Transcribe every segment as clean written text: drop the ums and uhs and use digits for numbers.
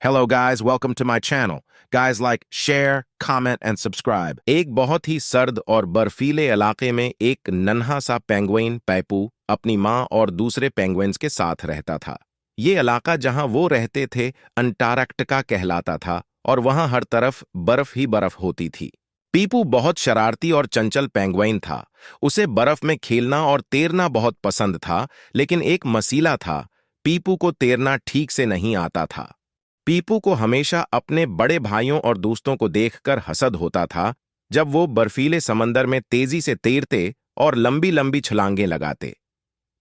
Hello guys, welcome to my channel. Guys like, share, comment and subscribe. एक बहुत ही सर्द और बर्फीले इलाके में एक नन्हा सा पेंगुइन पैपू अपनी माँ और दूसरे पेंगुइन्स के साथ रहता था। ये इलाका जहाँ वो रहते थे अंटार्कटिका कहलाता था और वहाँ हर तरफ बर्फ ही बर्फ होती थी। पीपू बहुत शरारती और चंचल पेंगुइन था। उसे बर्फ में खेलना और तैरना बहुत पसंद था, लेकिन एक मसीला था, पीपू को तैरना ठीक से नहीं आता था। पीपू को हमेशा अपने बड़े भाइयों और दोस्तों को देखकर हसद होता था जब वो बर्फीले समंदर में तेजी से तैरते और लंबी लंबी छलांगें लगाते।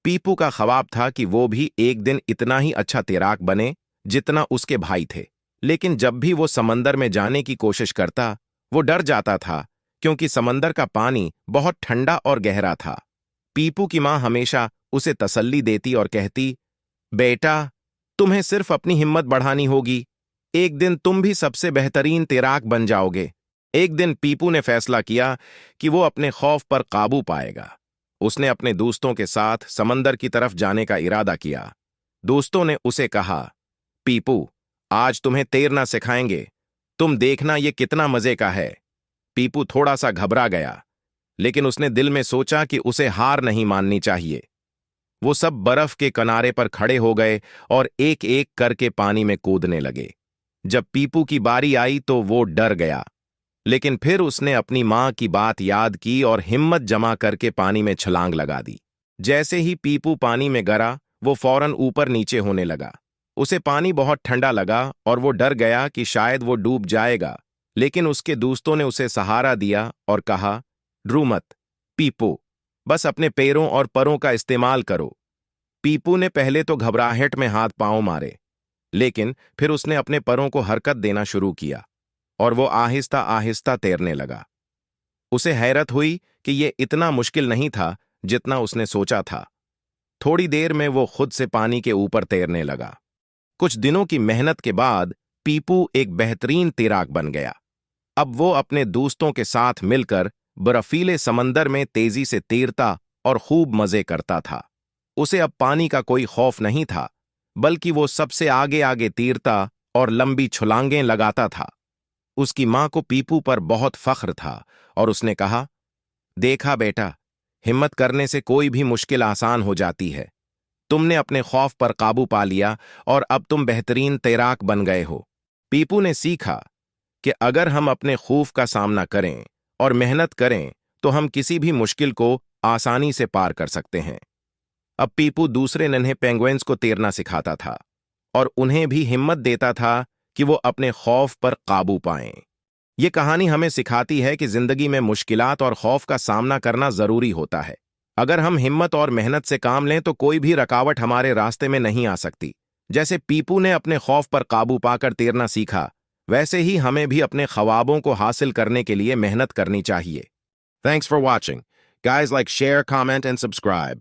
पीपू का ख्वाब था कि वो भी एक दिन इतना ही अच्छा तैराक बने जितना उसके भाई थे, लेकिन जब भी वो समंदर में जाने की कोशिश करता, वो डर जाता था क्योंकि समंदर का पानी बहुत ठंडा और गहरा था। पीपू की माँ हमेशा उसे तसल्ली देती और कहती, बेटा, तुम्हें सिर्फ अपनी हिम्मत बढ़ानी होगी। एक दिन तुम भी सबसे बेहतरीन तैराक बन जाओगे। एक दिन पीपू ने फैसला किया कि वो अपने खौफ पर काबू पाएगा। उसने अपने दोस्तों के साथ समंदर की तरफ जाने का इरादा किया। दोस्तों ने उसे कहा, पीपू, आज तुम्हें तैरना सिखाएंगे। तुम देखना ये कितना मजे का है। पीपू थोड़ा सा घबरा गया, लेकिन उसने दिल में सोचा कि उसे हार नहीं माननी चाहिए। वो सब बर्फ के किनारे पर खड़े हो गए और एक एक करके पानी में कूदने लगे। जब पीपू की बारी आई तो वो डर गया, लेकिन फिर उसने अपनी माँ की बात याद की और हिम्मत जमा करके पानी में छलांग लगा दी। जैसे ही पीपू पानी में गिरा, वो फौरन ऊपर नीचे होने लगा। उसे पानी बहुत ठंडा लगा और वो डर गया कि शायद वो डूब जाएगा, लेकिन उसके दोस्तों ने उसे सहारा दिया और कहा, डरो मत पीपू, बस अपने पैरों और परों का इस्तेमाल करो। पीपू ने पहले तो घबराहट में हाथ पांव मारे, लेकिन फिर उसने अपने परों को हरकत देना शुरू किया और वो आहिस्ता आहिस्ता तैरने लगा। उसे हैरत हुई कि ये इतना मुश्किल नहीं था जितना उसने सोचा था। थोड़ी देर में वो खुद से पानी के ऊपर तैरने लगा। कुछ दिनों की मेहनत के बाद पीपू एक बेहतरीन तैराक बन गया। अब वो अपने दोस्तों के साथ मिलकर बर्फीले समंदर में तेजी से तैरता और खूब मजे करता था। उसे अब पानी का कोई खौफ नहीं था, बल्कि वो सबसे आगे आगे तैरता और लंबी छलांगें लगाता था। उसकी माँ को पीपू पर बहुत फख्र था और उसने कहा, देखा बेटा, हिम्मत करने से कोई भी मुश्किल आसान हो जाती है। तुमने अपने खौफ पर काबू पा लिया और अब तुम बेहतरीन तैराक बन गए हो। पीपू ने सीखा कि अगर हम अपने खौफ का सामना करें और मेहनत करें तो हम किसी भी मुश्किल को आसानी से पार कर सकते हैं। अब पीपू दूसरे नन्हे पेंगुइन्स को तैरना सिखाता था और उन्हें भी हिम्मत देता था कि वो अपने खौफ पर काबू पाएं। ये कहानी हमें सिखाती है कि जिंदगी में मुश्किलात और खौफ का सामना करना जरूरी होता है। अगर हम हिम्मत और मेहनत से काम लें तो कोई भी रुकावट हमारे रास्ते में नहीं आ सकती। जैसे पीपू ने अपने खौफ पर काबू पाकर तैरना सीखा, वैसे ही हमें भी अपने ख्वाबों को हासिल करने के लिए मेहनत करनी चाहिए। Thanks for watching. Guys like, share, comment and subscribe.